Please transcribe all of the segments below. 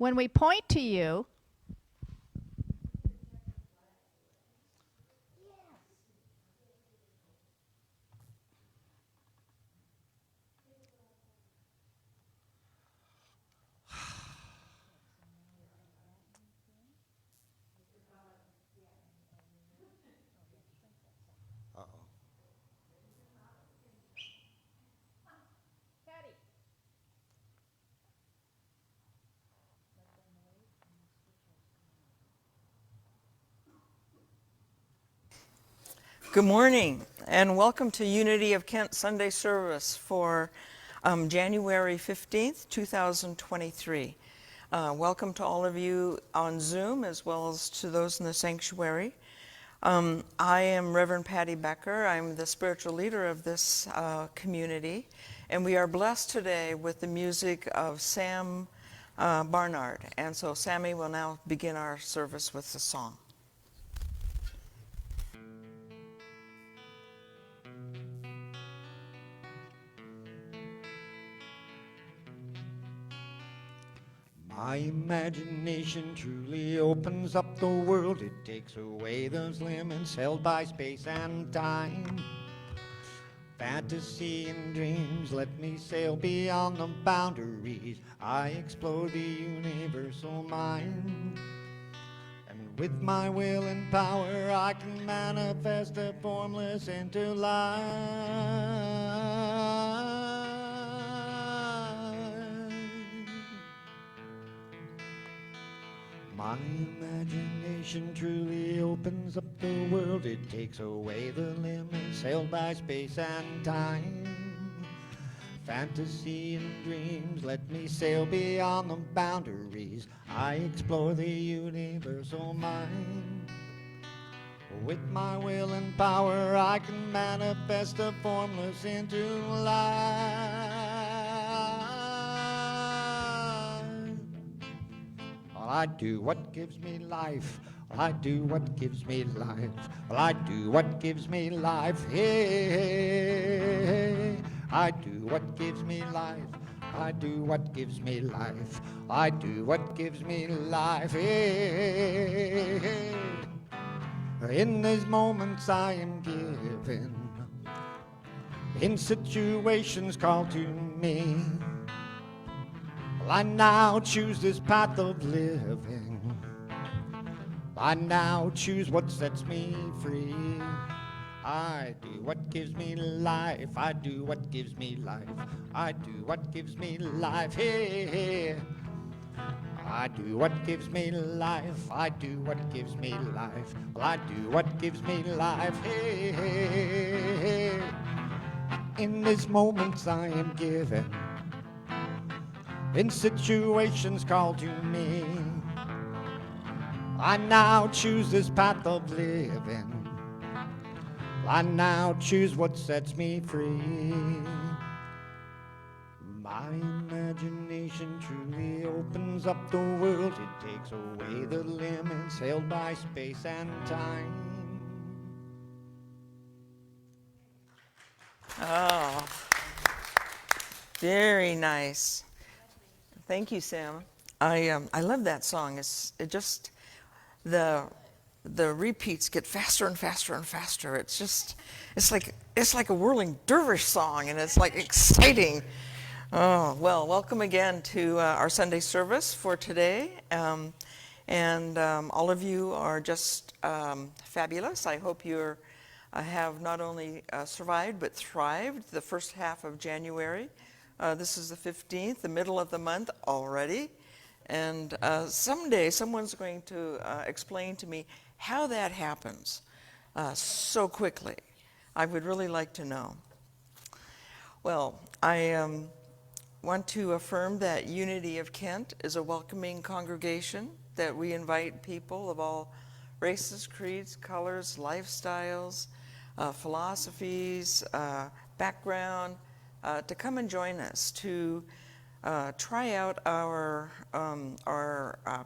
When we point to you, Good morning, and welcome to Unity of Kent Sunday Service for January 15th, 2023. Welcome to all of you on Zoom, as well as to those in the sanctuary. I am Reverend Patty Becker. I'm the spiritual leader of this community, and we are blessed today with the music of Sam Barnard. And so Sammy will now begin our service with the song. My imagination truly opens up the world. It takes away those limits held by space and time. Fantasy and dreams let me sail beyond the boundaries. I explore the universal mind. And with my will and power I can manifest the formless into life. My imagination truly opens up the world. It takes away the limits held by space and time. Fantasy and dreams let me sail beyond the boundaries. I explore the universal mind. With my will and power I can manifest the formless into life. Well, I do what gives me life. Well, I do what gives me life. Well, I do what gives me life. Hey, I do what gives me life. I do what gives me life. I do what gives me life. Hey, in these moments I am given, in situations called to me. Well, I now choose this path of living. I now choose what sets me free. I do what gives me life. I do what gives me life. I do what gives me life. Hey, hey. I do what gives me life. I do what gives me life. Well, I do what gives me life. Hey, hey, hey. In these moments I am given, in situations called to me. I now choose this path of living. I now choose what sets me free. My imagination truly opens up the world. It takes away the limits held by space and time. Oh, very nice. Thank you, Sam. I love that song. It just the repeats get faster and faster and faster. It's like a whirling dervish song, and it's like exciting. Oh well, welcome again to our Sunday service for today, and all of you are just fabulous. I hope you're have not only survived but thrived the first half of January. This is the 15th, the middle of the month already. And someday someone's going to explain to me how that happens so quickly. I would really like to know. Well, I want to affirm that Unity of Kent is a welcoming congregation, that we invite people of all races, creeds, colors, lifestyles, philosophies, background, to come and join us, to try out our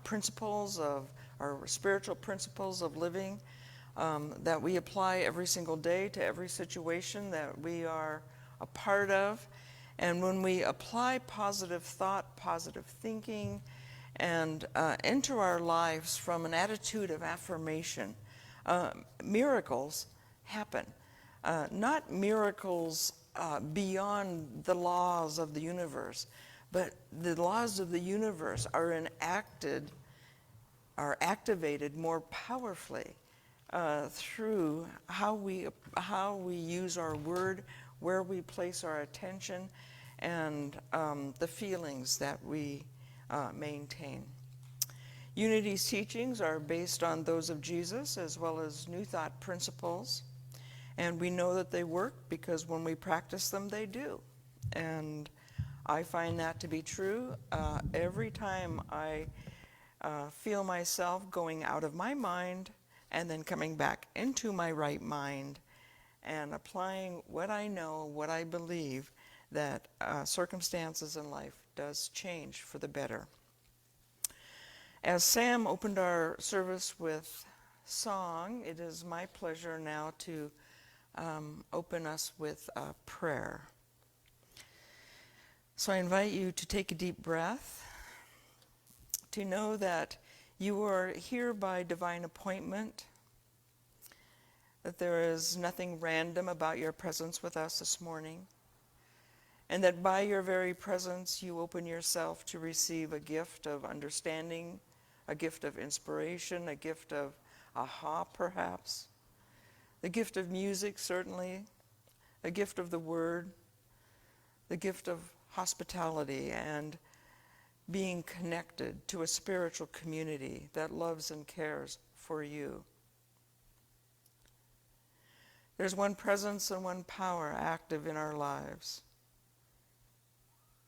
principles of our spiritual principles of living that we apply every single day to every situation that we are a part of. And when we apply positive thought, positive thinking, and enter our lives from an attitude of affirmation. Miracles happen. Not miracles beyond the laws of the universe, but the laws of the universe are activated more powerfully through how we use our word, where we place our attention, and the feelings that we maintain. Unity's teachings are based on those of Jesus as well as New Thought principles, and we know that they work because when we practice them, they do. And I find that to be true every time I feel myself going out of my mind and then coming back into my right mind and applying what I know, what I believe, that circumstances in life does change for the better. As Sam opened our service with song, it is my pleasure now to open us with prayer. So I invite you to take a deep breath, to know that you are here by divine appointment, that there is nothing random about your presence with us this morning, and that by your very presence you open yourself to receive a gift of understanding, a gift of inspiration, a gift of aha perhaps, the gift of music certainly, a gift of the word, the gift of hospitality, and being connected to a spiritual community that loves and cares for you. There's one presence and one power active in our lives.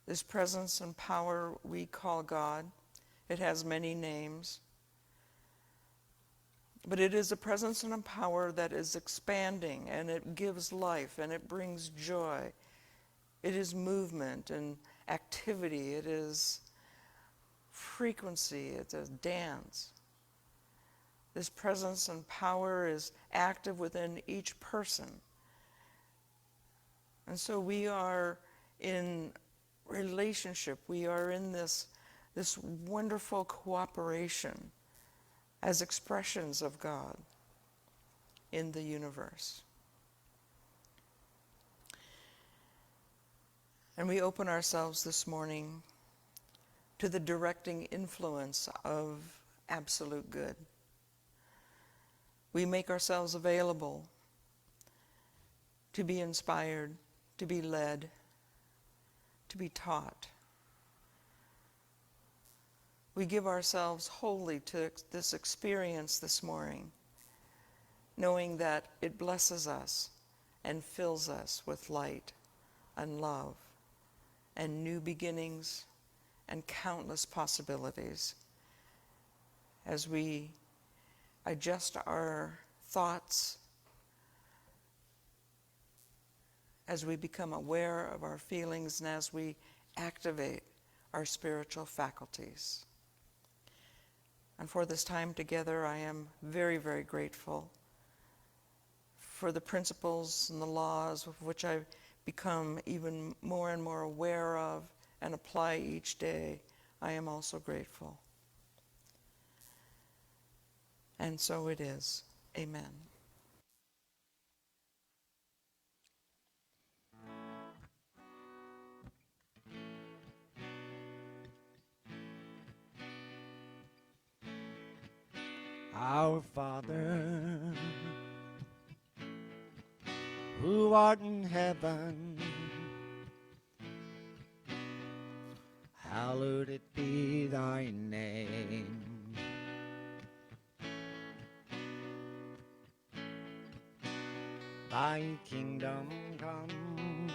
This presence and power we call God. It has many names. But it is a presence and a power that is expanding, and it gives life, and it brings joy. It is movement and activity. It is frequency. It's a dance. This presence and power is active within each person. And so we are in relationship. We are in this wonderful cooperation as expressions of God in the universe. And we open ourselves this morning to the directing influence of absolute good. We make ourselves available to be inspired, to be led, to be taught. We give ourselves wholly to this experience this morning, knowing that it blesses us and fills us with light and love and new beginnings and countless possibilities as we adjust our thoughts, as we become aware of our feelings, and as we activate our spiritual faculties. And for this time together, I am very, very grateful for the principles and the laws of which I've become even more and more aware of and apply each day. I am also grateful. And so it is. Amen. Our Father, who art in heaven, hallowed it be thy name. Thy kingdom come,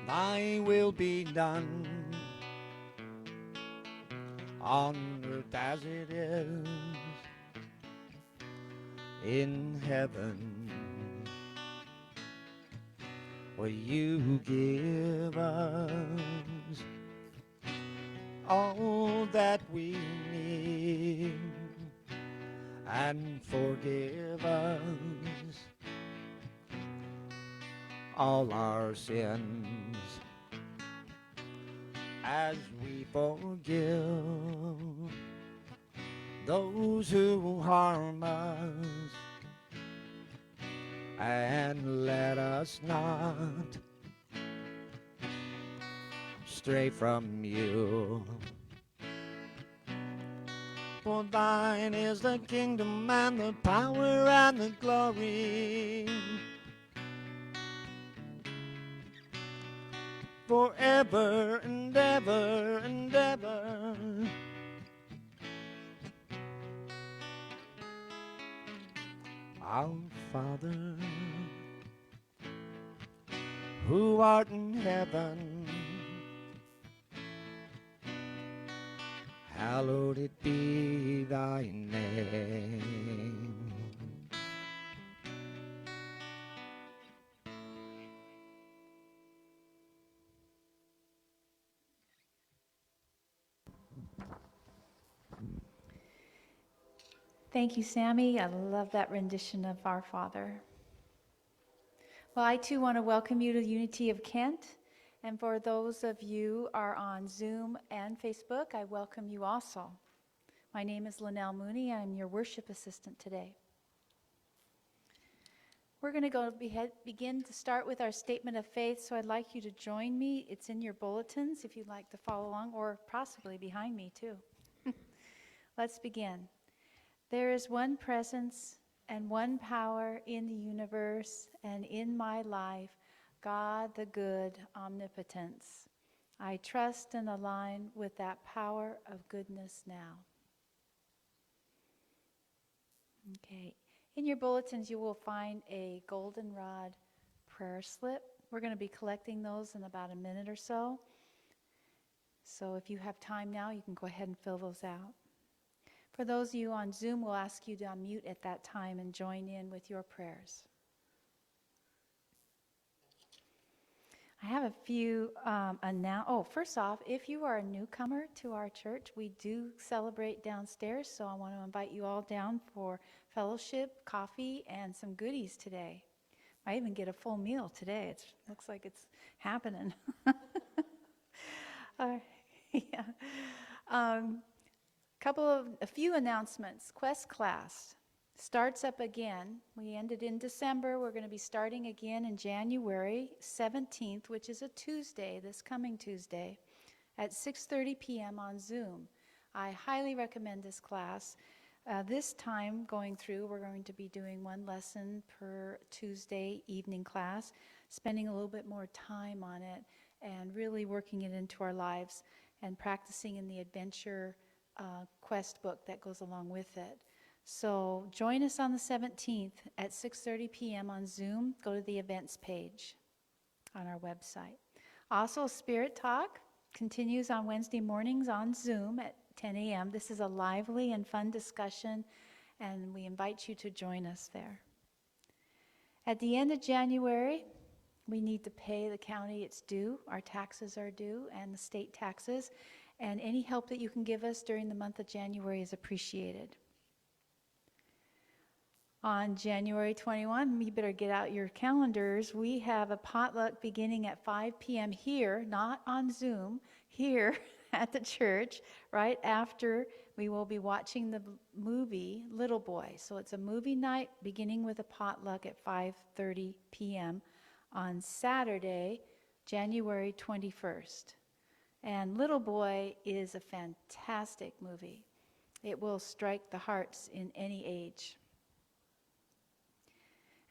thy will be done, on earth as it is in heaven. Will you give us all that we need, and forgive us all our sins, as we forgive those who harm us, and let us not stray from you. For thine is the kingdom and the power and the glory, forever and ever and ever. Our Father, who art in heaven, hallowed it be thy name. Thank you, Sammy. I love that rendition of Our Father. Well, I too want to welcome you to Unity of Kent. And for those of you who are on Zoom and Facebook, I welcome you also. My name is Linnell Mooney. I'm your worship assistant today. We're going to begin to start with our statement of faith, so I'd like you to join me. It's in your bulletins if you'd like to follow along, or possibly behind me too. Let's begin. There is one presence and one power in the universe and in my life, God the good omnipotence. I trust and align with that power of goodness now. Okay. In your bulletins, you will find a goldenrod prayer slip. We're going to be collecting those in about a minute or so. So if you have time now, you can go ahead and fill those out. For those of you on Zoom, we'll ask you to unmute at that time and join in with your prayers. I have a few first off, if you are a newcomer to our church, we do celebrate downstairs, so I want to invite you all down for fellowship, coffee, and some goodies today. I even get a full meal today. It looks like it's happening. Yeah. A few announcements. Quest class starts up again. We ended in December. We're going to be starting again in January 17th, which is a Tuesday, this coming Tuesday, at 6:30 p.m. on Zoom. I highly recommend this class. This time going through, we're going to be doing one lesson per Tuesday evening class, spending a little bit more time on it and really working it into our lives and practicing in the adventure quest book that goes along with it. So join us on the 17th at 6:30 p.m. on Zoom. Go to the events page on our website. Also, Spirit Talk continues on Wednesday mornings on Zoom at 10 a.m. This is a lively and fun discussion, and we invite you to join us there. At the end of January, we need to pay the county its due. Our taxes are due, and the state taxes. And any help that you can give us during the month of January is appreciated. On January 21, you better get out your calendars. We have a potluck beginning at 5 p.m. here, not on Zoom, here at the church, right after we will be watching the movie Little Boy. So it's a movie night beginning with a potluck at 5:30 p.m. on Saturday, January 21st. And Little Boy is a fantastic movie. It will strike the hearts in any age.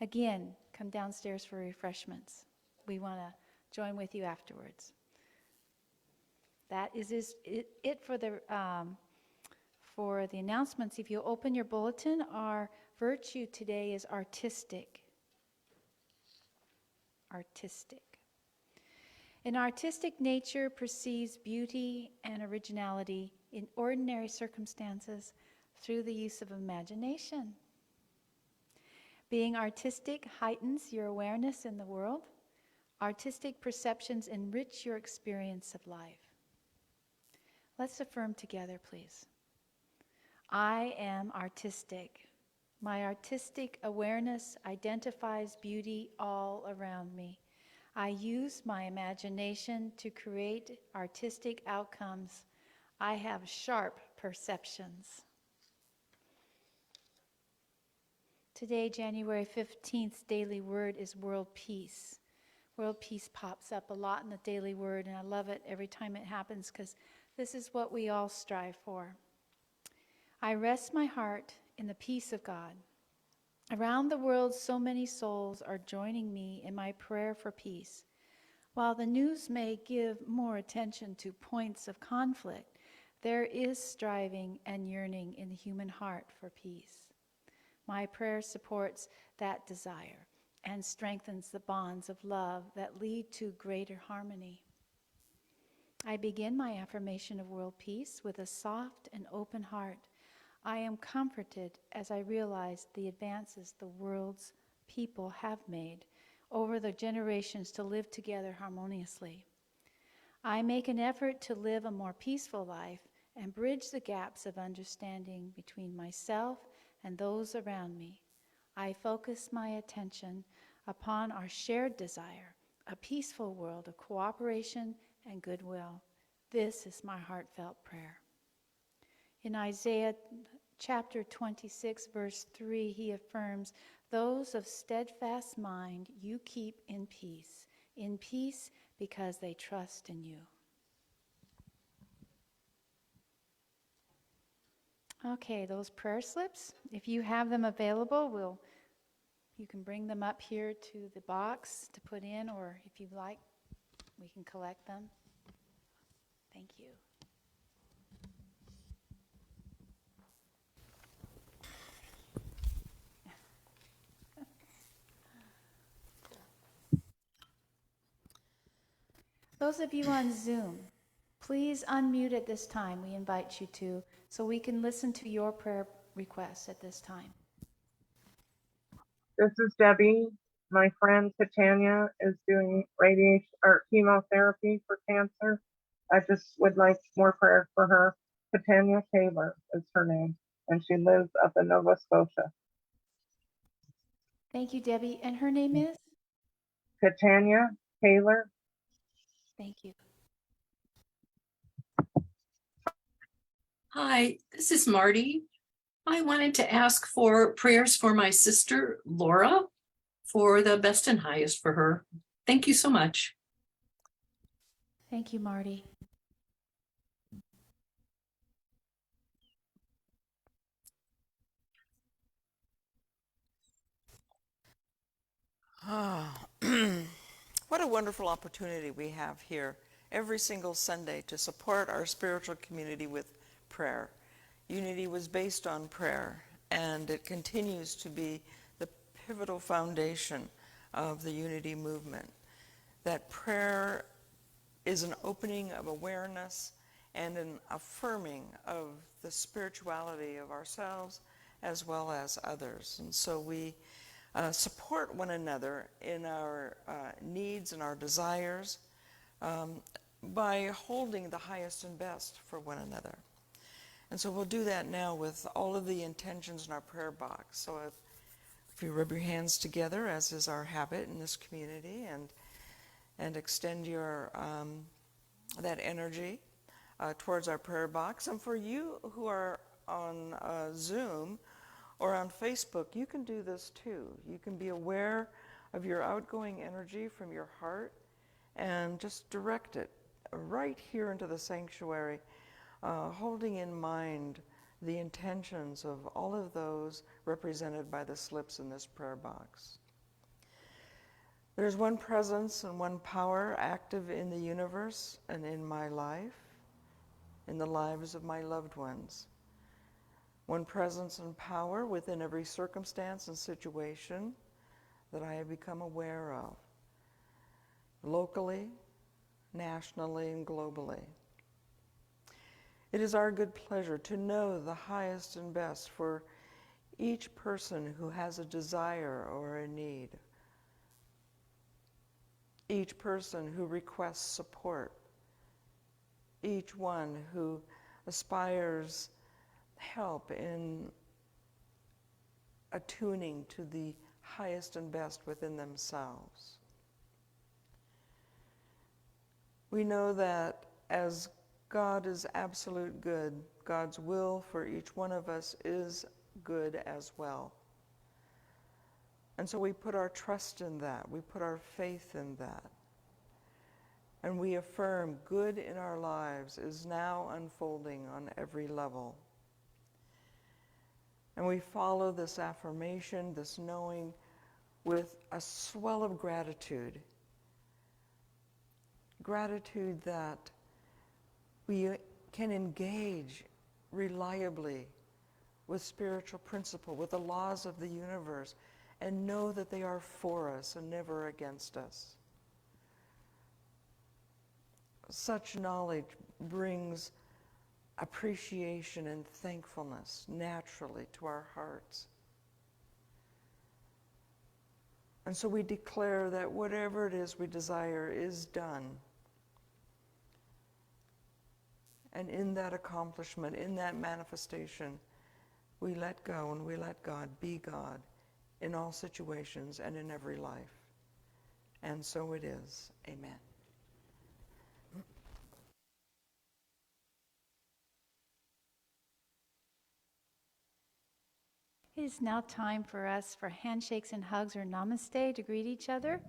Again, come downstairs for refreshments. We want to join with you afterwards. That is it for the announcements. If you open your bulletin, our virtue today is artistic. Artistic. An artistic nature perceives beauty and originality in ordinary circumstances through the use of imagination. Being artistic heightens your awareness in the world. Artistic perceptions enrich your experience of life. Let's affirm together, please. I am artistic. My artistic awareness identifies beauty all around me. I use my imagination to create artistic outcomes. I have sharp perceptions. Today, January 15th, daily word is world peace. World peace pops up a lot in the daily word, and I love it every time it happens because this is what we all strive for. I rest my heart in the peace of God. Around the world, so many souls are joining me in my prayer for peace. While the news may give more attention to points of conflict, there is striving and yearning in the human heart for peace. My prayer supports that desire and strengthens the bonds of love that lead to greater harmony. I begin my affirmation of world peace with a soft and open heart. I am comforted as I realize the advances the world's people have made over the generations to live together harmoniously. I make an effort to live a more peaceful life and bridge the gaps of understanding between myself and those around me. I focus my attention upon our shared desire, a peaceful world of cooperation and goodwill. This is my heartfelt prayer. In Isaiah chapter 26, verse 3, he affirms, "Those of steadfast mind you keep in peace because they trust in you." Okay, those prayer slips, if you have them available, you can bring them up here to the box to put in, or if you'd like, we can collect them. Thank you. Those of you on Zoom, please unmute at this time. We invite you to, so we can listen to your prayer requests at this time. This is Debbie. My friend Catania is doing radiation or chemotherapy for cancer. I just would like more prayers for her. Catania Taylor is her name, and she lives up in Nova Scotia. Thank you, Debbie. And her name is? Catania Taylor. Thank you. Hi, this is Marty. I wanted to ask for prayers for my sister, Laura, for the best and highest for her. Thank you so much. Thank you, Marty. What a wonderful opportunity we have here every single Sunday to support our spiritual community with prayer. Unity was based on prayer, and it continues to be the pivotal foundation of the Unity movement. That prayer is an opening of awareness and an affirming of the spirituality of ourselves as well as others. And so we support one another in our needs and our desires by holding the highest and best for one another. And so we'll do that now with all of the intentions in our prayer box. So if you rub your hands together, as is our habit in this community, and extend your that energy towards our prayer box. And for you who are on Zoom or on Facebook, you can do this too. You can be aware of your outgoing energy from your heart and just direct it right here into the sanctuary, holding in mind the intentions of all of those represented by the slips in this prayer box. There's one presence and one power active in the universe and in my life, in the lives of my loved ones. One presence and power within every circumstance and situation that I have become aware of, locally, nationally, and globally. It is our good pleasure to know the highest and best for each person who has a desire or a need, each person who requests support, each one who aspires help in attuning to the highest and best within themselves. We know that as God is absolute good, God's will for each one of us is good as well. And so we put our trust in that. We put our faith in that. And we affirm good in our lives is now unfolding on every level. And we follow this affirmation, this knowing, with a swell of gratitude. Gratitude that we can engage reliably with spiritual principle, with the laws of the universe, and know that they are for us and never against us. Such knowledge brings appreciation and thankfulness naturally to our hearts. And so we declare that whatever it is we desire is done. And in that accomplishment, in that manifestation, we let go and we let God be God in all situations and in every life. And so it is. Amen. It is now time for us for handshakes and hugs or namaste to greet each other.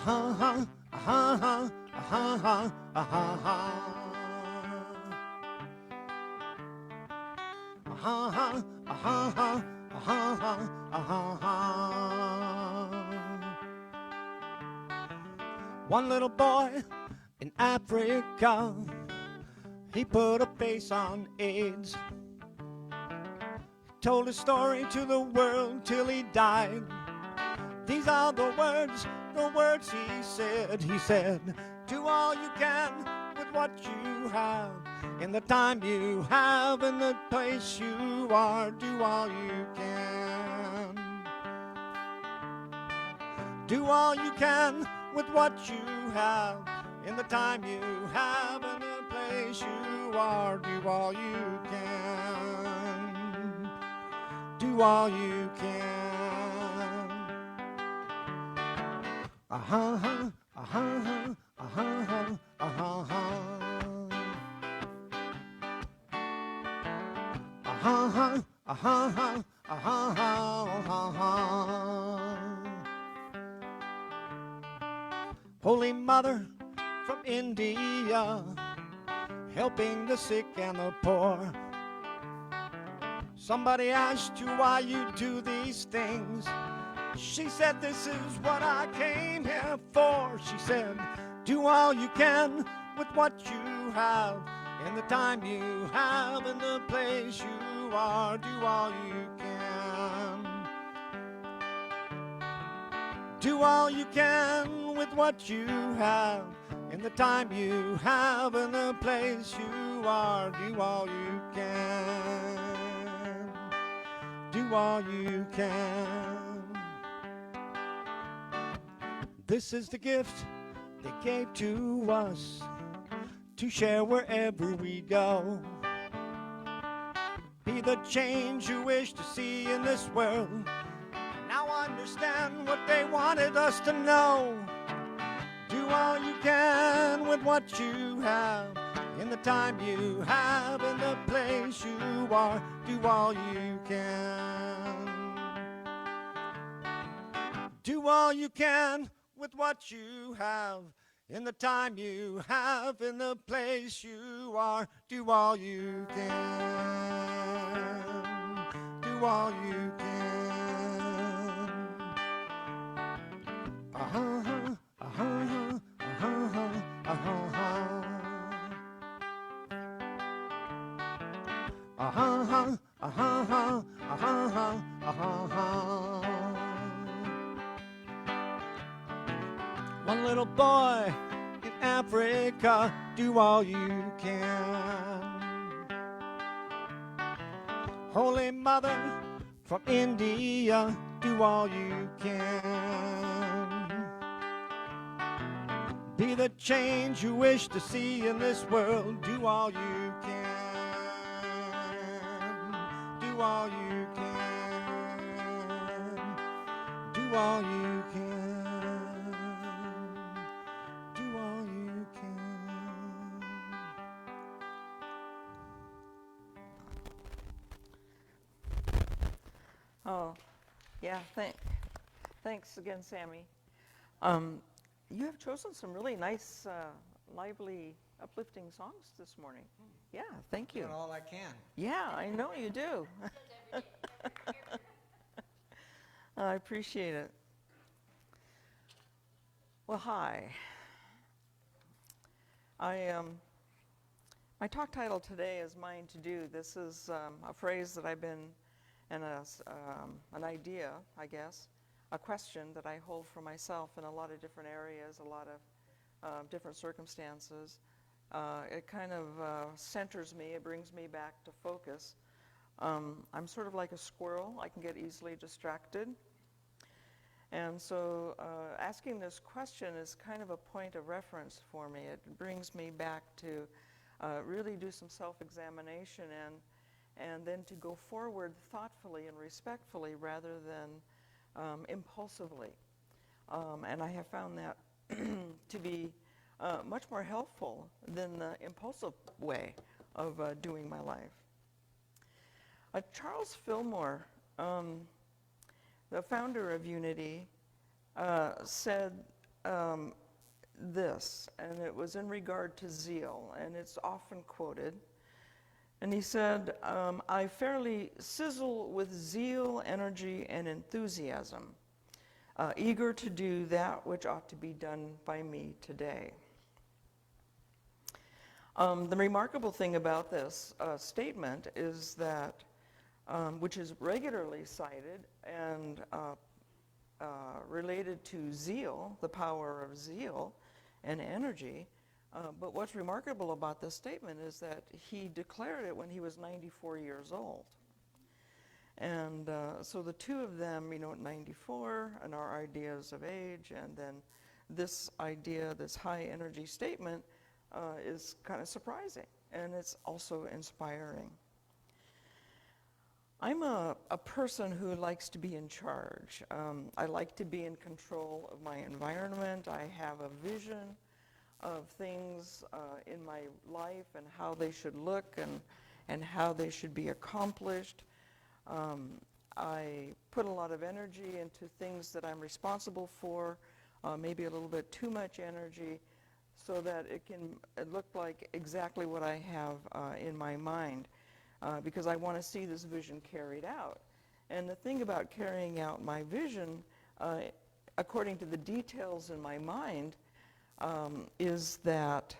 Ha ha ha ha ha ha ha ha. Ha ha ha ha ha ha ha. One little boy in Africa, he put a face on AIDS. Told his story to the world till he died. These are the words he said. He said, do all you can with what you have, in the time you have, in the place you are. Do all you can. Do all you can with what you have, in the time you have, in the place you are. Do all you can. Do all you can. Ah-ha-ha, ah-ha-ha, ah-ha-ha, ah-ha-ha. Ah-ha-ha, ah-ha-ha, ah-ha-ha, ah-ha-ha. Holy Mother from India, helping the sick and the poor. Somebody asked you why you do these things. She said, this is what I came here for. She said, do all you can with what you have, in the time you have, in the place you are. Do all you can. Do all you can with what you have, in the time you have, in the place you are. Do all you can. Do all you can. This is the gift they gave to us to share wherever we go. Be the change you wish to see in this world. Now understand what they wanted us to know. Do all you can with what you have, in the time you have, in the place you are. Do all you can. Do all you can with what you have, in the time you have, in the place you are. Do all you can. Do all you can. Uh-huh, uh-huh, uh-huh, uh-huh. Uh-huh, uh-huh, uh-huh, uh-huh. One little boy in Africa, do all you can. Holy Mother from India, do all you can. Be the change you wish to see in this world. Do all you can. Do all you can. Do all you can. Do all you can. Oh, yeah, thanks again, Sammy. You have chosen some really nice, lively, uplifting songs this morning. Yeah, thank you. Doing all I can. Yeah, I know you do. I appreciate it. Well, hi. My talk title today is Mine to Do. This is a phrase that I've been, and an idea, I guess, a question that I hold for myself in a lot of different areas, a lot of different circumstances. It kind of centers me, it brings me back to focus. I'm sort of like a squirrel. I can get easily distracted. And so asking this question is kind of a point of reference for me. It brings me back to really do some self-examination and then to go forward thoughtfully and respectfully rather than impulsively. And I have found that to be much more helpful than the impulsive way of doing my life. Charles Fillmore, the founder of Unity, said this, and it was in regard to zeal, and it's often quoted. And he said, I fairly sizzle with zeal, energy, and enthusiasm, eager to do that which ought to be done by me today. The remarkable thing about this statement is that, which is regularly cited and related to zeal, the power of zeal and energy, but what's remarkable about this statement is that he declared it when he was 94 years old. And so the two of them, at 94, and our ideas of age, and then this idea, this high energy statement, is kind of surprising, and it's also inspiring. I'm a person who likes to be in charge. I like to be in control of my environment. I have a vision of things in my life and how they should look and how they should be accomplished. I put a lot of energy into things that I'm responsible for, maybe a little bit too much energy, so that it can look like exactly what I have in my mind. Because I want to see this vision carried out. And the thing about carrying out my vision, according to the details in my mind, is that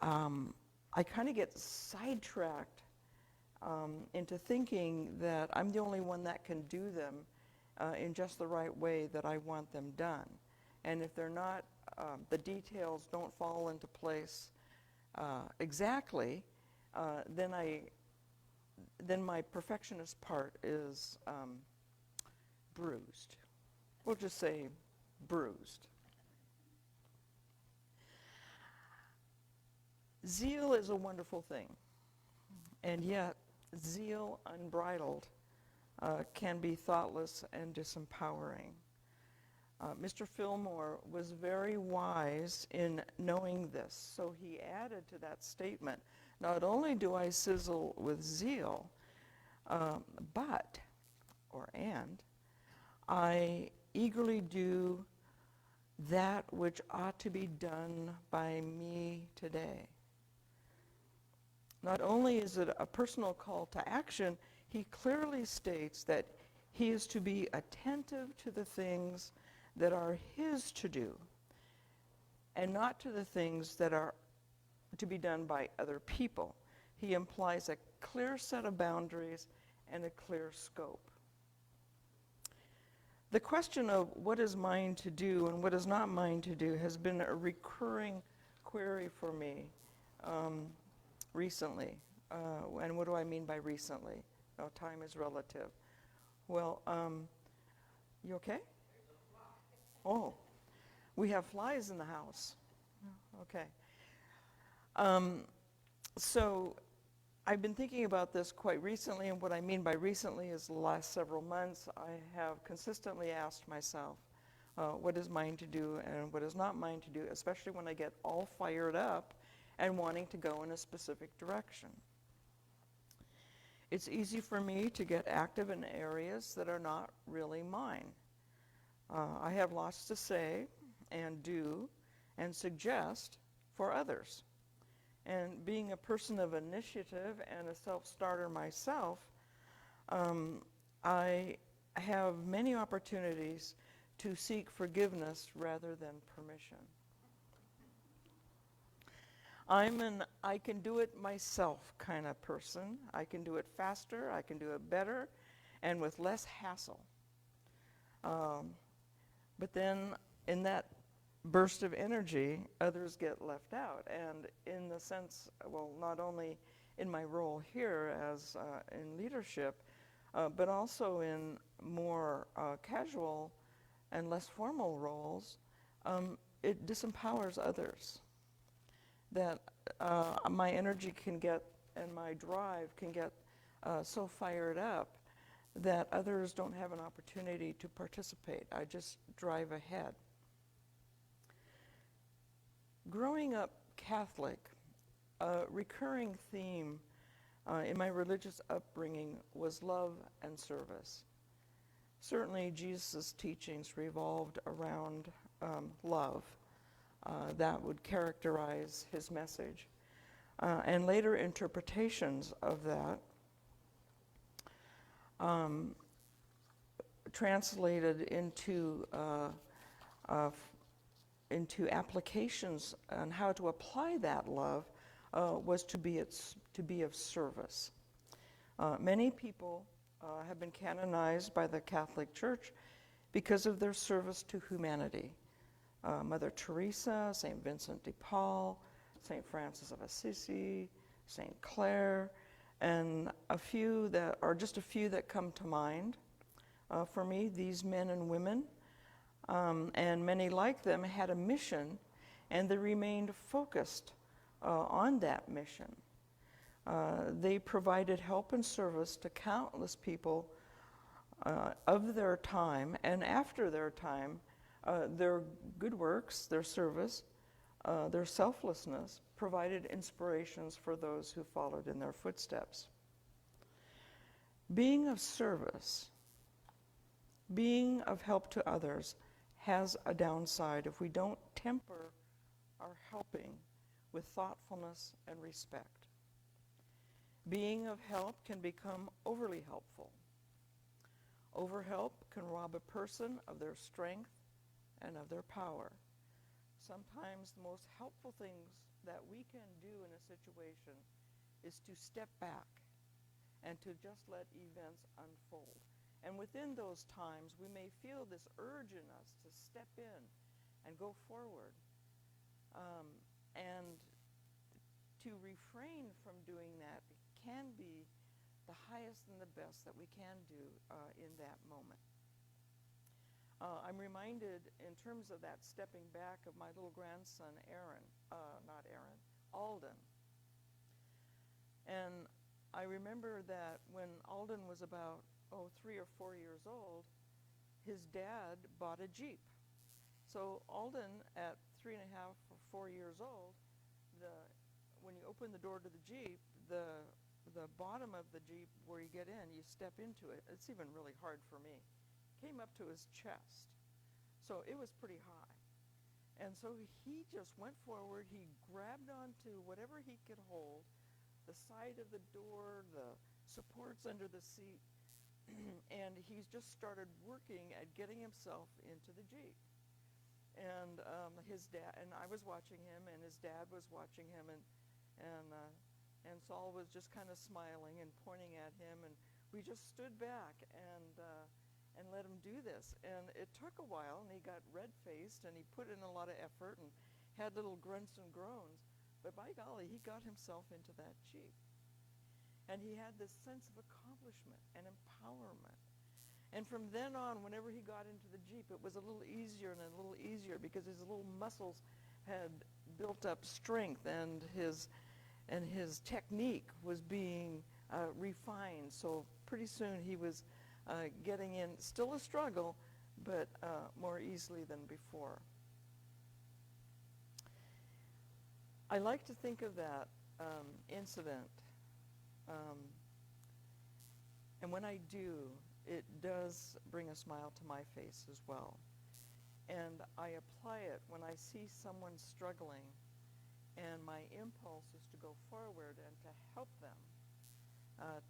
I kind of get sidetracked into thinking that I'm the only one that can do them in just the right way that I want them done. And if they're not, the details don't fall into place exactly, then my perfectionist part is bruised. We'll just say bruised. Zeal is a wonderful thing, and yet zeal unbridled can be thoughtless and disempowering. Mr. Fillmore was very wise in knowing this, so he added to that statement, not only do I sizzle with zeal, but, or and, I eagerly do that which ought to be done by me today. Not only is it a personal call to action, he clearly states that he is to be attentive to the things that are his to do, and not to the things that are to be done by other people. He implies a clear set of boundaries and a clear scope. The question of what is mine to do and what is not mine to do has been a recurring query for me recently. And what do I mean by recently? Oh, time is relative. Well, you okay? Oh, we have flies in the house. Okay. So I've been thinking about this quite recently, and what I mean by recently is the last several months. I have consistently asked myself, what is mine to do and what is not mine to do, especially when I get all fired up and wanting to go in a specific direction. It's easy for me to get active in areas that are not really mine. I have lots to say and do and suggest for others. And being a person of initiative and a self-starter myself, I have many opportunities to seek forgiveness rather than permission. I'm an I can do it myself kind of person. I can do it faster, I can do it better, and with less hassle. But then in that burst of energy, others get left out. And in the sense, well, not only in my role here as in leadership, but also in more casual and less formal roles, it disempowers others. That my energy can get, and my drive can get so fired up that others don't have an opportunity to participate. I just drive ahead. Growing up Catholic, a recurring theme in my religious upbringing was love and service. Certainly Jesus' teachings revolved around love. That would characterize his message. And later interpretations of that translated into applications on how to apply that love was to be of service. Many people have been canonized by the Catholic Church because of their service to humanity. Mother Teresa, St. Vincent de Paul, St. Francis of Assisi, St. Clare, and a few that come to mind. For me, these men and women, and many like them, had a mission, and they remained focused on that mission. They provided help and service to countless people of their time, and after their time, their good works, their service, their selflessness provided inspirations for those who followed in their footsteps. Being of service, being of help to others has a downside if we don't temper our helping with thoughtfulness and respect. Being of help can become overly helpful. Overhelp can rob a person of their strength and of their power. Sometimes the most helpful things that we can do in a situation is to step back and to just let events unfold. And within those times, we may feel this urge in us to step in and go forward. And to refrain from doing that can be the highest and the best that we can do in that moment. I'm reminded, in terms of that stepping back, of my little grandson, Alden. And I remember that when Alden was about, 3 or 4 years old, his dad bought a Jeep. So Alden, at 3.5 or 4 years old, when you open the door to the Jeep, the bottom of the Jeep where you get in, you step into it. It's even really hard for me. Came up to his chest. So it was pretty high. And so he just went forward. He grabbed onto whatever he could hold, the side of the door, the supports under the seat, and he's just started working at getting himself into the Jeep. And his dad, and I was watching him, and his dad was watching him, and Saul was just kind of smiling and pointing at him, and we just stood back and let him do this. And it took a while, and he got red-faced, and he put in a lot of effort and had little grunts and groans, but by golly, he got himself into that Jeep. And he had this sense of accomplishment and empowerment. And from then on, whenever he got into the Jeep, it was a little easier and a little easier because his little muscles had built up strength, and his technique was being refined. So pretty soon he was getting in, still a struggle, but more easily than before. I like to think of that incident, and when I do, it does bring a smile to my face as well. And I apply it when I see someone struggling, and my impulse is to go forward and to help them,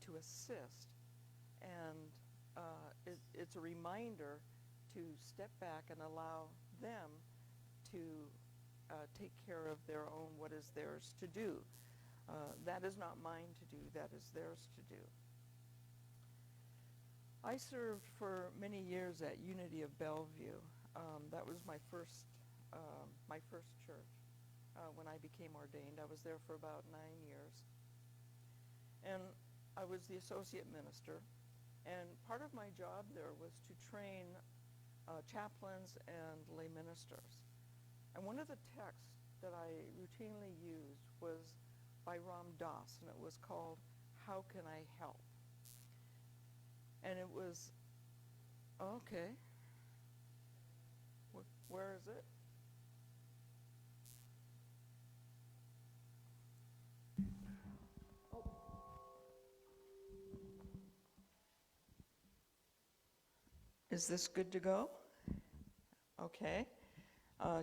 to assist. And it's a reminder to step back and allow them to take care of their own, what is theirs to do. That is not mine to do, that is theirs to do. I served for many years at Unity of Bellevue. That was my first church when I became ordained. I was there for about 9 years. And I was the associate minister. And part of my job there was to train chaplains and lay ministers. And one of the texts that I routinely used was by Ram Dass, and it was called, "How Can I Help?" And it was, okay, where is it? Is this good to go? Okay.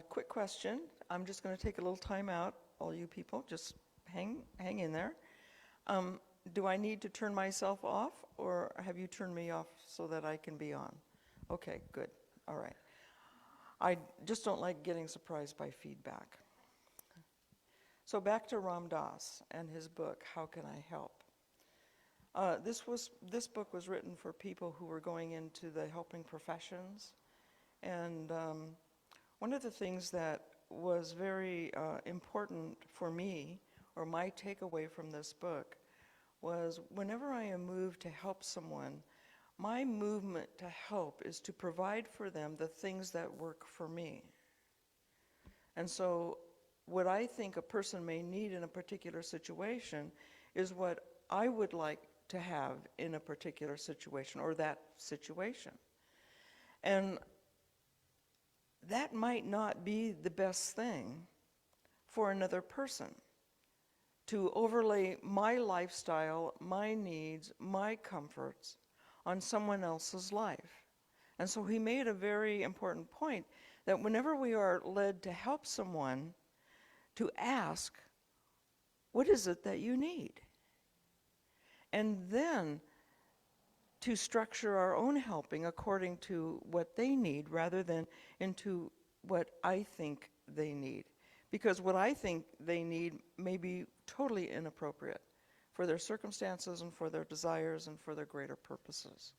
Quick question. I'm just going to take a little time out, all you people. Just hang in there. Do I need to turn myself off, or have you turned me off so that I can be on? Okay, good. All right. I just don't like getting surprised by feedback. So back to Ram Dass and his book, How Can I Help? This book was written for people who were going into the helping professions. And one of the things that was very important for me, or my takeaway from this book, was whenever I am moved to help someone, my movement to help is to provide for them the things that work for me. And so what I think a person may need in a particular situation is what I would like to have in a particular situation, or that situation. And that might not be the best thing for another person, to overlay my lifestyle, my needs, my comforts on someone else's life. And so he made a very important point that whenever we are led to help someone, to ask, what is it that you need? And then to structure our own helping according to what they need rather than into what I think they need. Because what I think they need may be totally inappropriate for their circumstances and for their desires and for their greater purposes.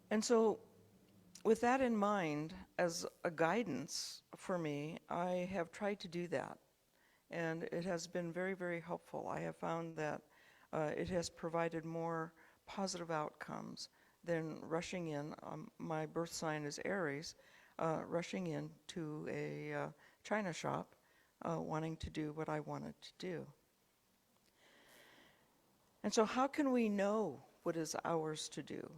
And so with that in mind, as a guidance for me, I have tried to do that. And it has been very, very helpful. I have found that it has provided more positive outcomes than rushing in. My birth sign is Aries, rushing in to a china shop wanting to do what I wanted to do. And so how can we know what is ours to do?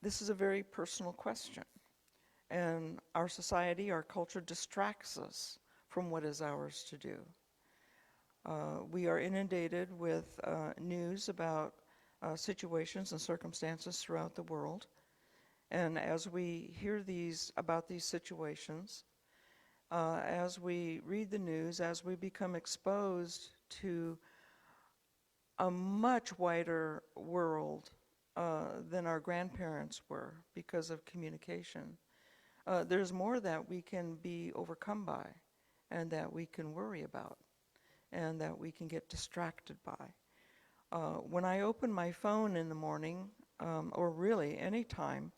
This is a very personal question. And our society, our culture distracts us from what is ours to do. We are inundated with news about situations and circumstances throughout the world. And as we hear about these situations, as we read the news, as we become exposed to a much wider world than our grandparents were because of communication, there's more that we can be overcome by and that we can worry about and that we can get distracted by. When I open my phone in the morning, or really any time,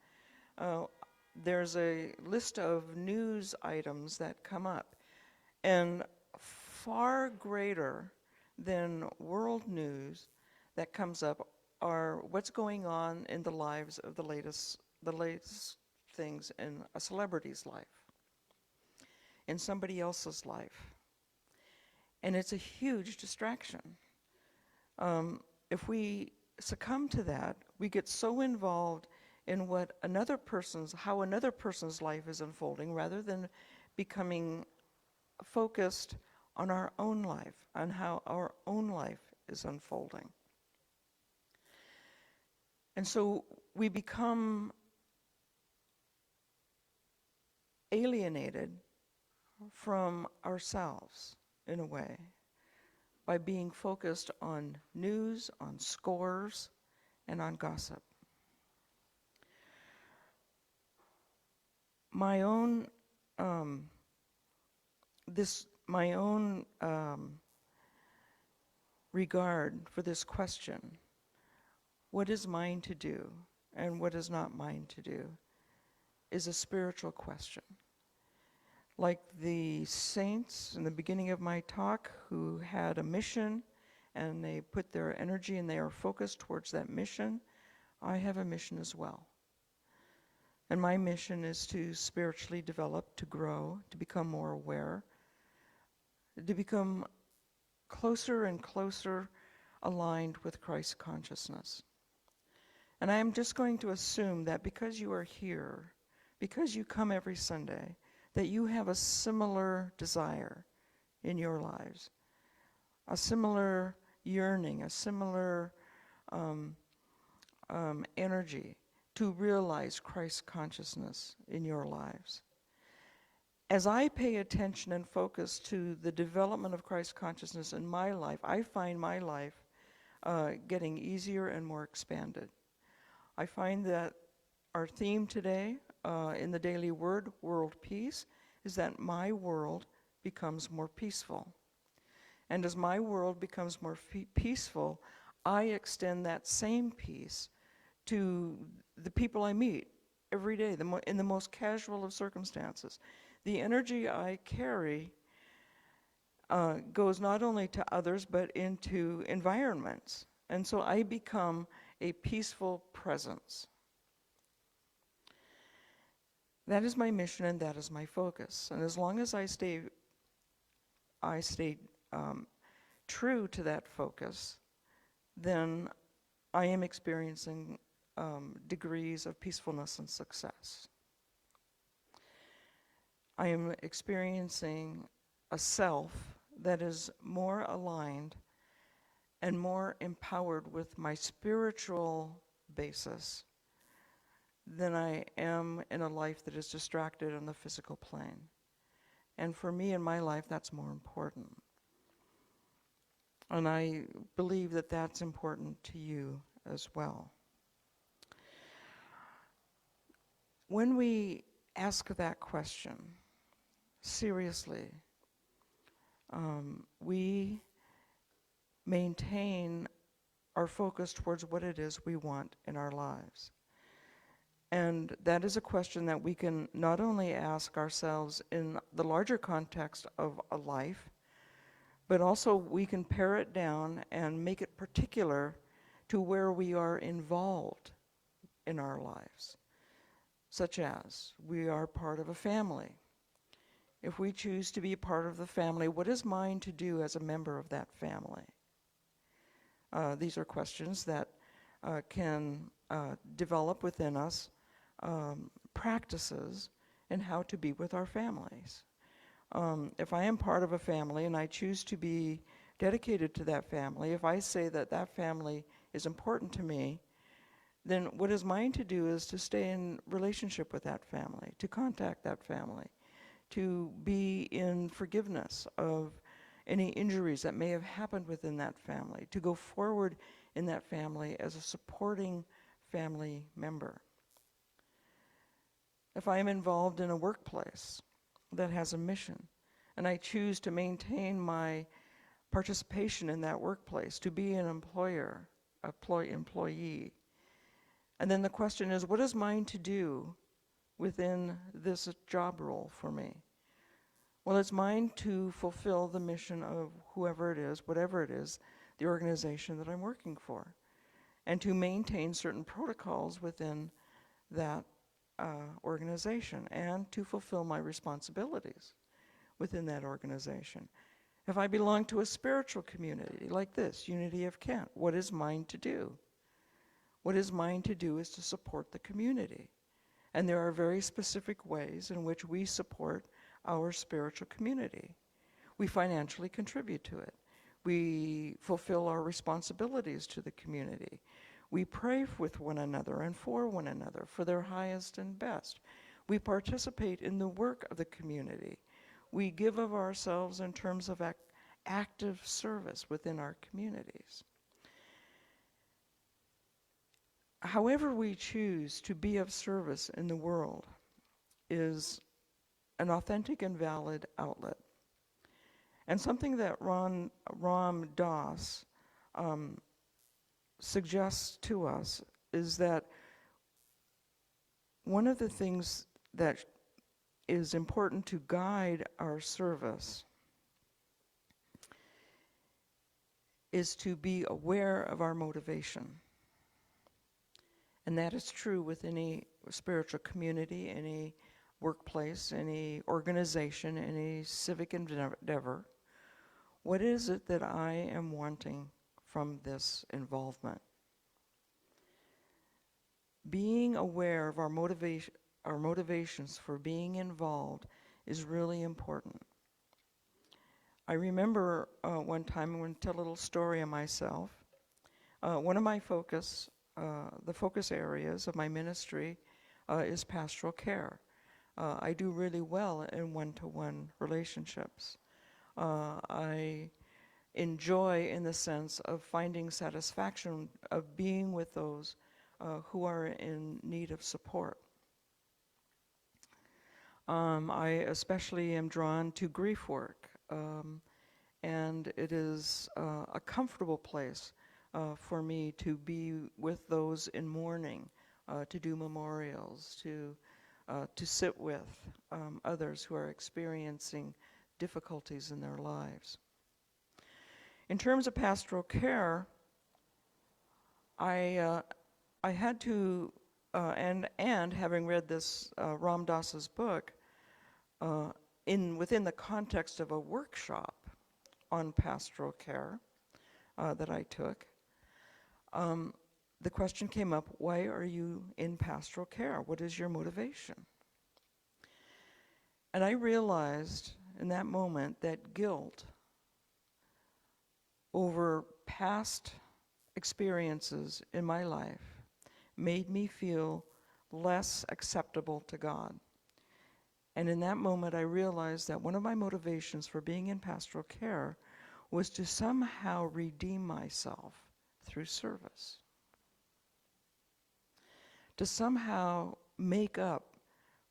there's a list of news items that come up. And far greater than world news that comes up are what's going on in the lives of the latest things in a celebrity's life, in somebody else's life. And it's a huge distraction. If we succumb to that, we get so involved in how another person's life is unfolding, rather than becoming focused on our own life, on how our own life is unfolding. And so we become alienated from ourselves in a way by being focused on news, on scores, and on gossip. My own regard for this question, what is mine to do and what is not mine to do, is a spiritual question. Like the saints in the beginning of my talk who had a mission and they put their energy and they are focused towards that mission, I have a mission as well. And my mission is to spiritually develop, to grow, to become more aware, to become closer and closer aligned with Christ's consciousness. And I am just going to assume that because you are here, because you come every Sunday, that you have a similar desire in your lives, a similar yearning, a similar energy to realize Christ's consciousness in your lives. As I pay attention and focus to the development of Christ's consciousness in my life, I find my life getting easier and more expanded. I find that our theme today in the Daily Word, World Peace, is that my world becomes more peaceful. And as my world becomes more peaceful, I extend that same peace to the people I meet every day, in the most casual of circumstances. The energy I carry goes not only to others, but into environments. And so I become a peaceful presence. That is my mission and that is my focus. And as long as I stay true to that focus, then I am experiencing degrees of peacefulness and success. I am experiencing a self that is more aligned and more empowered with my spiritual basis than I am in a life that is distracted on the physical plane. And for me in my life, that's more important. And I believe that that's important to you as well. When we ask that question seriously, we maintain our focus towards what it is we want in our lives. And that is a question that we can not only ask ourselves in the larger context of a life, but also we can pare it down and make it particular to where we are involved in our lives, such as we are part of a family. if we choose to be a part of the family, what is mine to do as a member of that family? These are questions that can develop within us practices in how to be with our families. If I am part of a family and I choose to be dedicated to that family, if I say that that family is important to me, then what is mine to do is to stay in relationship with that family, to contact that family, to be in forgiveness of any injuries that may have happened within that family, to go forward in that family as a supporting family member. If I am involved in a workplace that has a mission, and I choose to maintain my participation in that workplace, to be an employee, and then the question is, what is mine to do within this job role for me? Well, it's mine to fulfill the mission of whoever it is, whatever it is, the organization that I'm working for, and to maintain certain protocols within that organization, and to fulfill my responsibilities within that organization. If I belong to a spiritual community like this, Unity of Kent, what is mine to do? What is mine to do is to support the community. And there are very specific ways in which we support our spiritual community. We financially contribute to it. We fulfill our responsibilities to the community. We pray with one another and for one another for their highest and best. We participate in the work of the community. We give of ourselves in terms of active service within our communities. However we choose to be of service in the world is an authentic and valid outlet. And something that Ram Dass suggests to us is that one of the things that is important to guide our service is to be aware of our motivation. And that is true with any spiritual community, any workplace, any organization, any civic endeavor. What is it that I am wanting from this involvement? Being aware of our motivations for being involved is really important. I remember one time, I'm going to tell a little story of myself. One of my the focus areas of my ministry is pastoral care. I do really well in one-to-one relationships. I enjoy in the sense of finding satisfaction of being with those who are in need of support. I especially am drawn to grief work, and it is a comfortable place for me to be with those in mourning, to do memorials, to sit with others who are experiencing difficulties in their lives. In terms of pastoral care, I had to, and having read this Ram Dass's book, within the context of a workshop on pastoral care that I took, the question came up, why are you in pastoral care? What is your motivation? And I realized in that moment that guilt over past experiences in my life made me feel less acceptable to God. And in that moment, I realized that one of my motivations for being in pastoral care was to somehow redeem myself through service, to somehow make up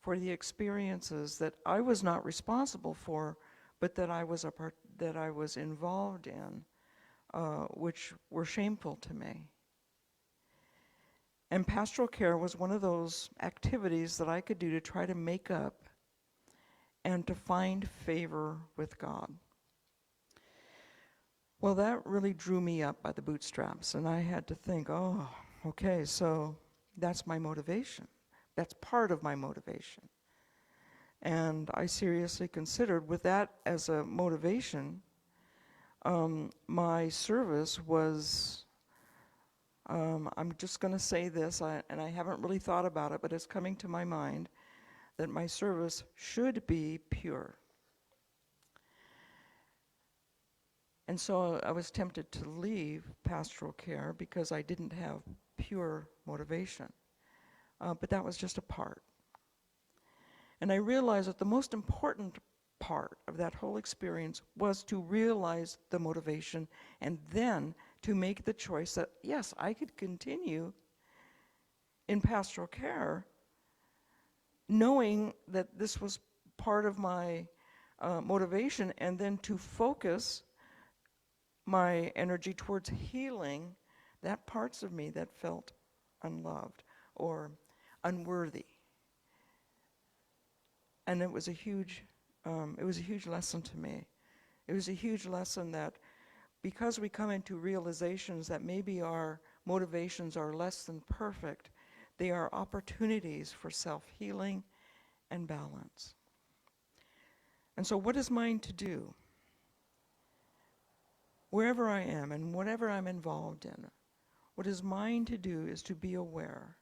for the experiences that I was not responsible for, but that I was involved in, which were shameful to me. And pastoral care was one of those activities that I could do to try to make up and to find favor with God. Well, that really drew me up by the bootstraps, and I had to think, oh, okay, so that's my motivation. That's part of my motivation. And I seriously considered, with that as a motivation, my service was, I'm just going to say this, and I haven't really thought about it, but it's coming to my mind, that my service should be pure. And so I was tempted to leave pastoral care because I didn't have pure motivation. But that was just a part. And I realized that the most important part of that whole experience was to realize the motivation and then to make the choice that, yes, I could continue in pastoral care knowing that this was part of my motivation, and then to focus my energy towards healing that parts of me that felt unloved or unworthy. And it was a huge lesson to me. It was a huge lesson that because we come into realizations that maybe our motivations are less than perfect, they are opportunities for self-healing and balance. And so what is mine to do? Wherever I am and whatever I'm involved in, what is mine to do is to be aware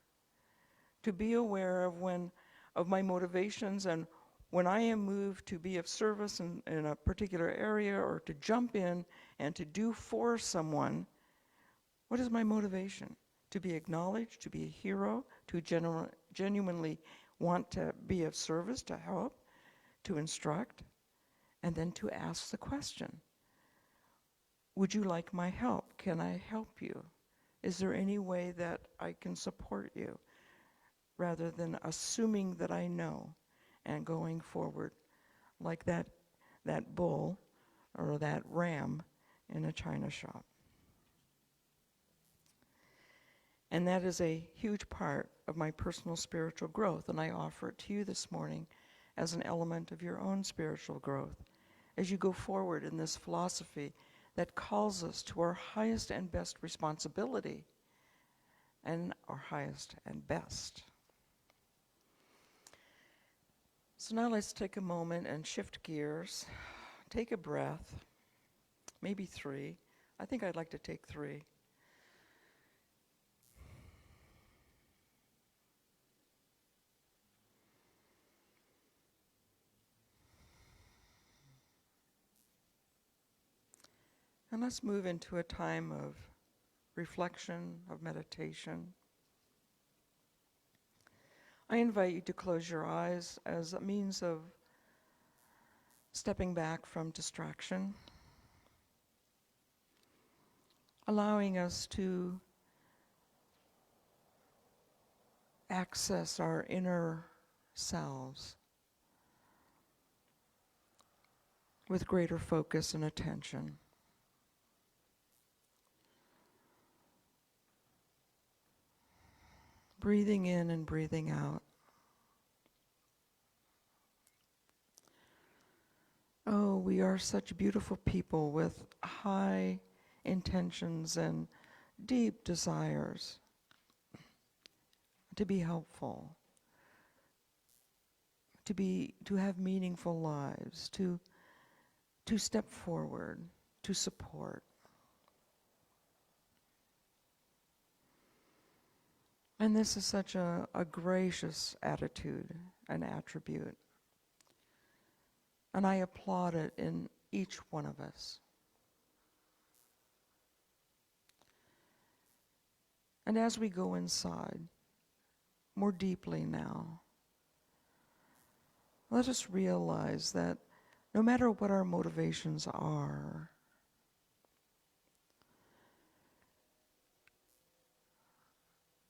of my motivations, and when I am moved to be of service in a particular area or to jump in and to do for someone, what is my motivation? To be acknowledged, to be a hero, to genuinely want to be of service, to help, to instruct, and then to ask the question, would you like my help? Can I help you? Is there any way that I can support you? Rather than assuming that I know and going forward like that bull or that ram in a china shop. And that is a huge part of my personal spiritual growth, and I offer it to you this morning as an element of your own spiritual growth as you go forward in this philosophy that calls us to our highest and best responsibility and our highest and best. So now let's take a moment and shift gears. Take a breath, maybe 3. I think I'd like to take 3. And let's move into a time of reflection, of meditation. I invite you to close your eyes as a means of stepping back from distraction, allowing us to access our inner selves with greater focus and attention. Breathing in and breathing out. Oh, we are such beautiful people with high intentions and deep desires to be helpful, to have meaningful lives, to step forward, to support. And this is such a gracious attitude and attribute. And I applaud it in each one of us. And as we go inside, more deeply now, let us realize that no matter what our motivations are,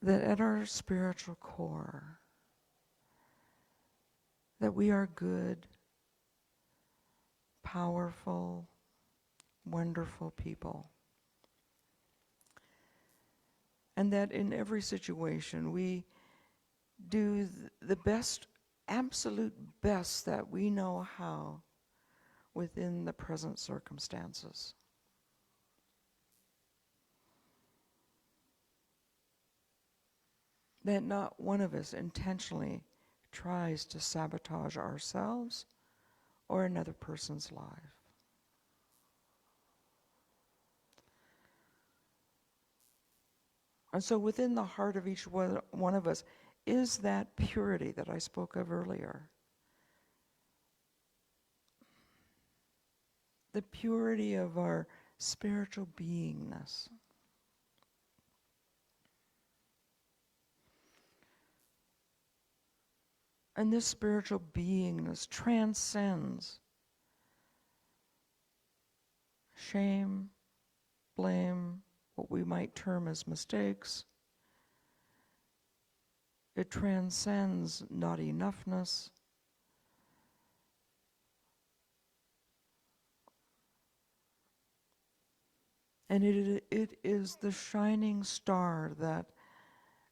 that at our spiritual core, that we are good, powerful, wonderful people. And that in every situation we do the best, absolute best that we know how within the present circumstances. That not one of us intentionally tries to sabotage ourselves or another person's life. And so within the heart of each one of us is that purity that I spoke of earlier. The purity of our spiritual beingness. And this spiritual beingness transcends shame, blame, what we might term as mistakes. It transcends not enoughness. And it is the shining star that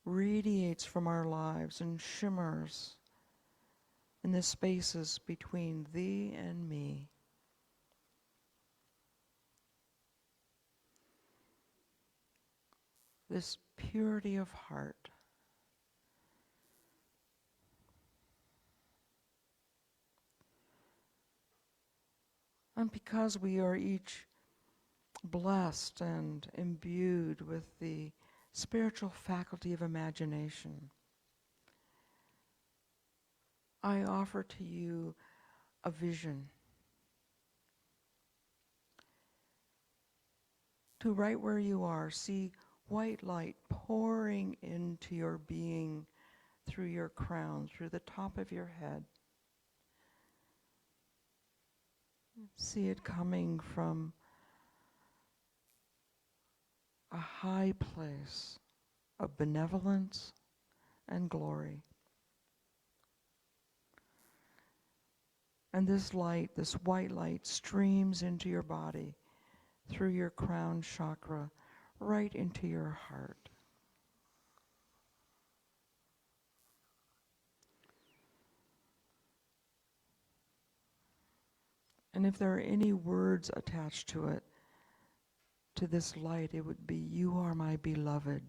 radiates from our lives and shimmers in the spaces between thee and me. This purity of heart. And because we are each blessed and imbued with the spiritual faculty of imagination, I offer to you a vision. To right where you are, see white light pouring into your being through your crown, through the top of your head. See it coming from a high place of benevolence and glory. And this light, this white light, streams into your body through your crown chakra, right into your heart. And if there are any words attached to it, to this light, it would be, you are my beloved,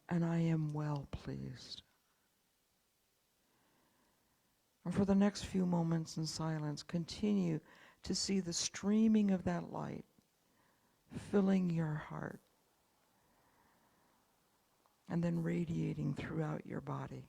and I am well pleased. And for the next few moments in silence, continue to see the streaming of that light filling your heart and then radiating throughout your body.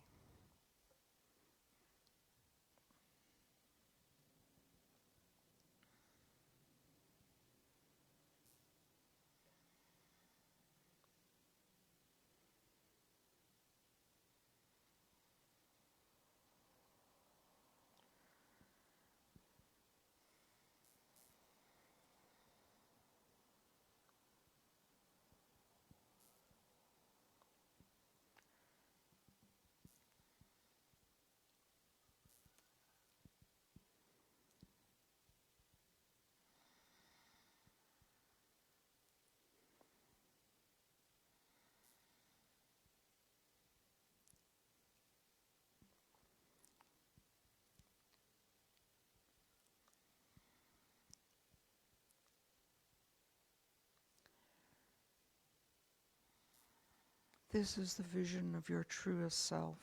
This is the vision of your truest self.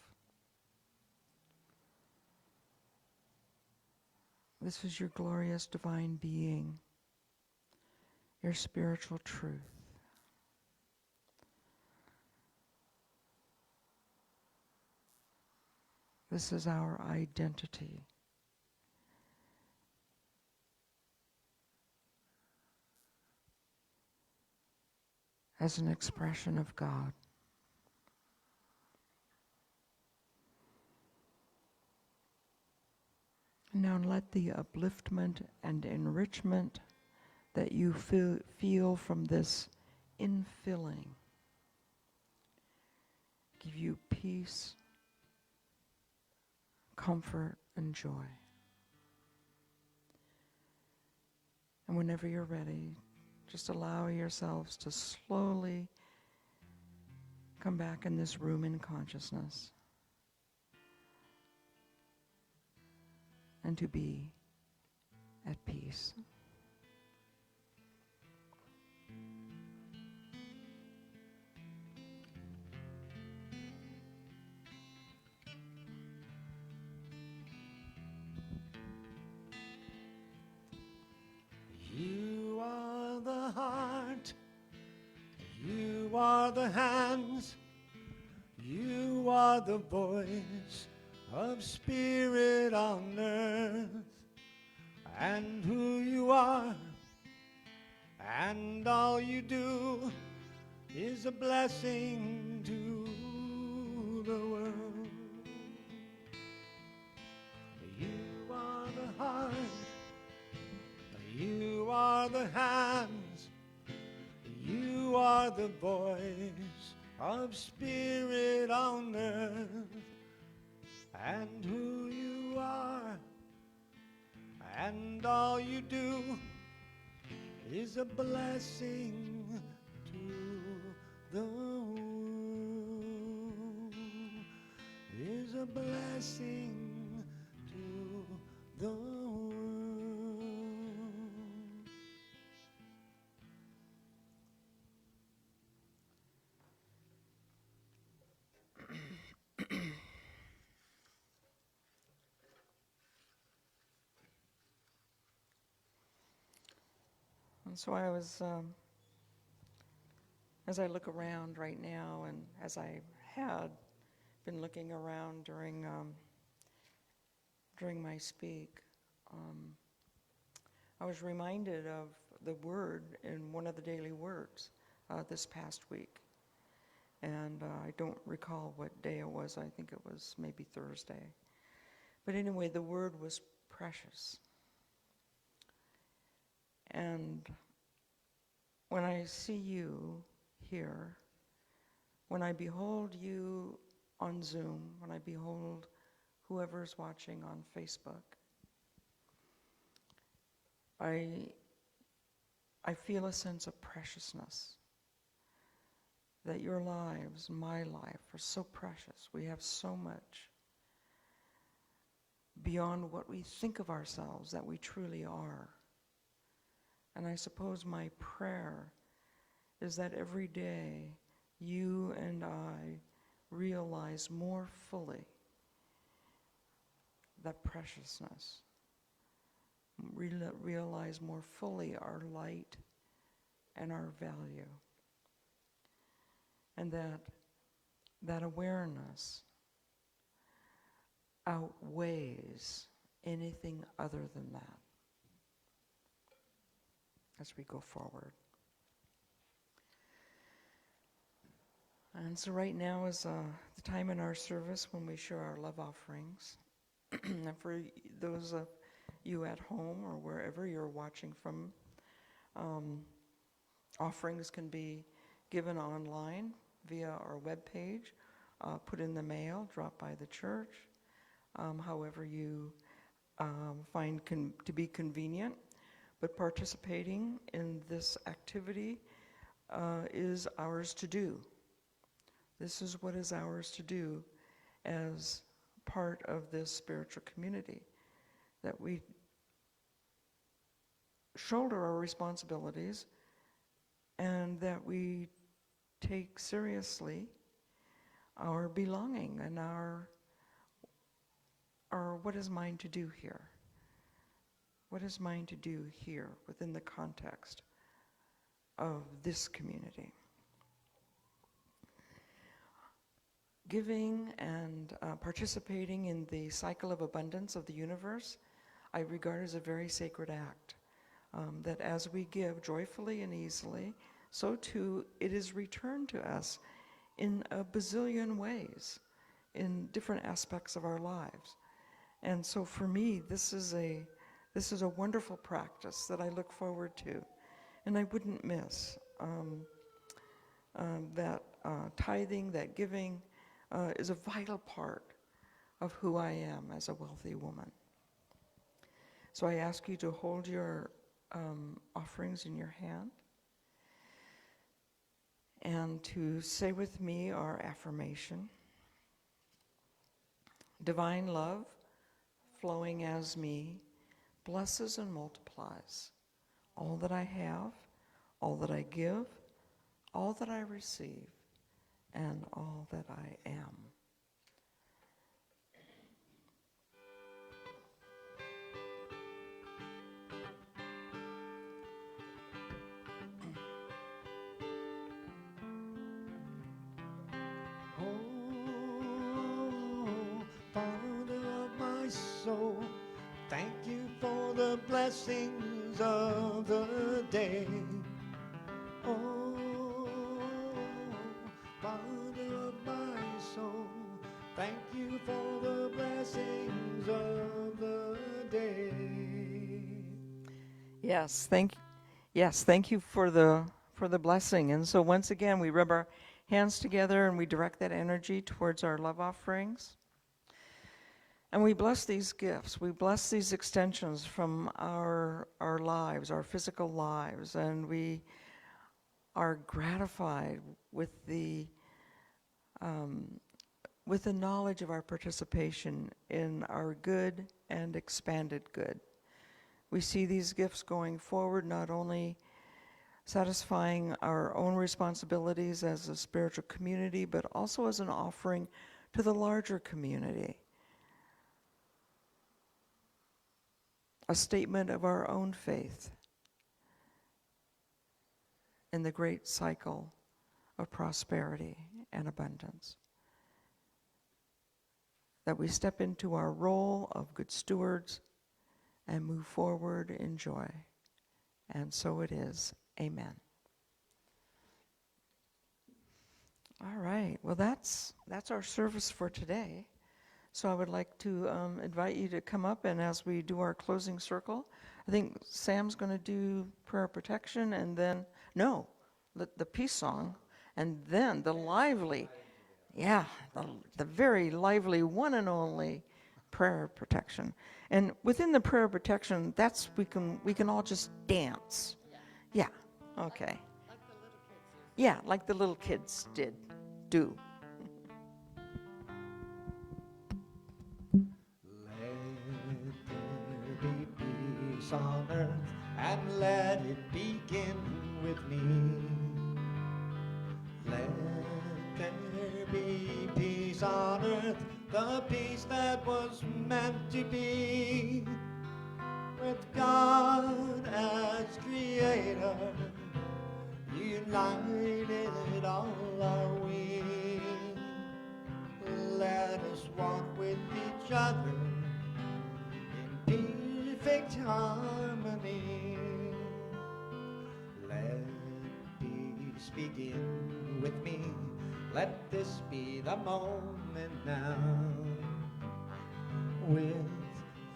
This is your glorious divine being, your spiritual truth. This is our identity. As an expression of God. Now let the upliftment and enrichment that you feel from this infilling give you peace, comfort, and joy. And whenever you're ready, just allow yourselves to slowly come back in this room in consciousness and to be at peace. You are the hands, you are the voice of spirit on earth, and who you are, and all you do is a blessing to the world. You are the heart, you are the hands, you are the voice of spirit on earth, and who you are, and all you do is a blessing to the world, is a blessing to the world. And so I was, as I look around right now, and as I had been looking around during my speak, I was reminded of the word in one of the daily words this past week. And I don't recall what day it was. I think it was maybe Thursday. But anyway, the word was precious. And when I see you here, when I behold you on Zoom, when I behold whoever's watching on Facebook, I feel a sense of preciousness. That your lives, my life, are so precious. We have so much beyond what we think of ourselves that we truly are. And I suppose my prayer is that every day you and I realize more fully that preciousness, realize more fully our light and our value. And that awareness outweighs anything other than that as we go forward. And so right now is the time in our service when we share our love offerings. And for those of you at home or wherever you're watching from, offerings can be given online via our webpage, put in the mail, dropped by the church, however you find to be convenient. But participating in this activity is ours to do. This is what is ours to do as part of this spiritual community, that we shoulder our responsibilities and that we take seriously our belonging and our what is mine to do here? What is mine to do here within the context of this community? Giving and participating in the cycle of abundance of the universe, I regard as a very sacred act. That as we give joyfully and easily, so too it is returned to us in a bazillion ways, in different aspects of our lives. And so for me, this is a wonderful practice that I look forward to, and I wouldn't miss that tithing, that giving is a vital part of who I am as a wealthy woman. So I ask you to hold your offerings in your hand and to say with me our affirmation. Divine love, flowing as me, blesses and multiplies all that I have, all that I give, all that I receive, and all that I am. soul. Thank you for the blessings of the day. Oh, Father of my soul, thank you for the blessings of the day. Yes, thank you for the blessing. And so once again, we rub our hands together and we direct that energy towards our love offerings. And we bless these gifts. We bless these extensions from our lives, our physical lives, and we are gratified with the knowledge of our participation in our good and expanded good. We see these gifts going forward, not only satisfying our own responsibilities as a spiritual community, but also as an offering to the larger community. A statement of our own faith in the great cycle of prosperity and abundance. That we step into our role of good stewards and move forward in joy. And so it is. Amen. All right. Well, that's our service for today. So I would like to invite you to come up, and as we do our closing circle, I think Sam's going to do prayer of protection, and then, no, the peace song, and then the lively, the very lively one and only prayer of protection. And within the prayer of protection, that's we can all just dance. Yeah. Okay. Yeah, like the little kids do. Let there be peace on earth, and let it begin with me. Let there be peace on earth, the peace that was meant to be, with God as creator, united all are we. Let us walk with each other in perfect harmony. Let peace begin with me. Let this be the moment now. With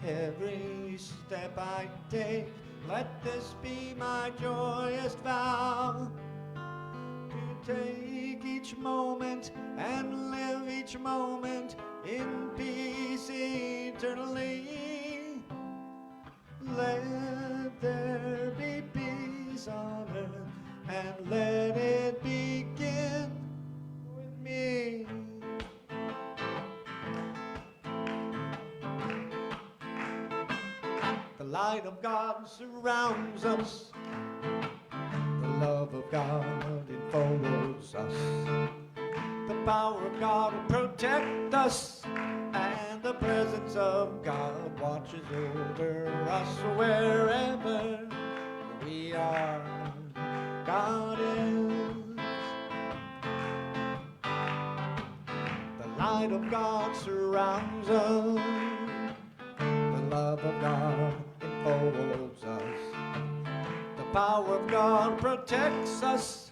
every step I take, let this be my joyous vow. To take each moment and live each moment in peace eternally. Let there be peace on earth, and let it begin with me. The light of God surrounds us. The love of God enfolds us. The power of God will protect us, and the presence of God watches over us wherever we are. God is. The light of God surrounds us. The love of God enfolds us. The power of God protects us,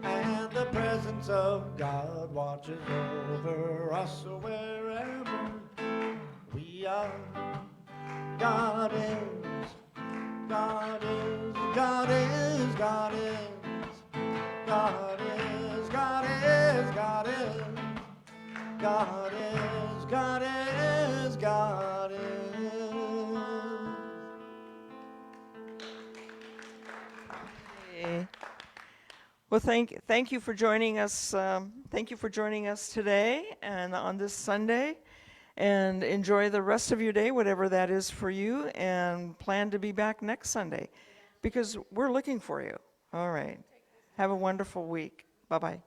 and the presence of God watches over us wherever we are. God is, God is, God is, God is, God is, God is, God is, God is, God is, God is. Well, thank you for joining us. Thank you for joining us today and on this Sunday. And enjoy the rest of your day, whatever that is for you, and plan to be back next Sunday because we're looking for you. All right. Have a wonderful week. Bye-bye.